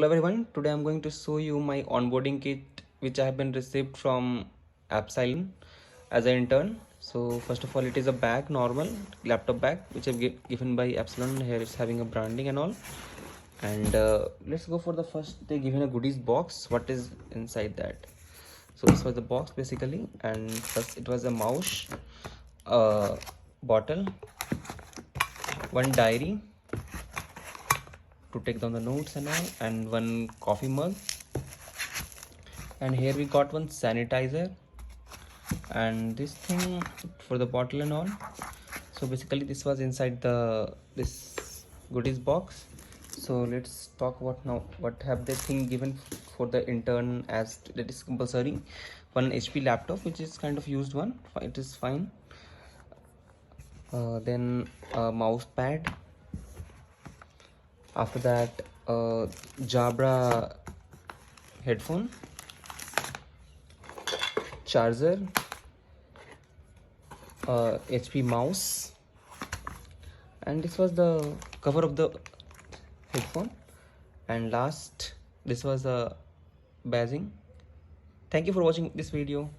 Hello everyone, today I'm going to show you my onboarding kit which I have been received from Epsilon as an intern. So first of all, it is a bag, normal laptop bag which I've given by Epsilon. Here it's having a branding and all. And let's go for the first. They given a goodies box. What is inside that? So this was the box basically, and first it was a mouse, a bottle, one diary to take down the notes and all, and one coffee mug, and here we got one sanitizer and this thing for the bottle and all. So basically this was inside this goodies box. So let's talk about now what have they thing given for the intern, as that is compulsory. One HP laptop which is kind of used one, it is fine. Then a mouse pad. After that, Jabra headphone, charger, HP mouse, and this was the cover of the headphone. And last, this was a badging. Thank you for watching this video.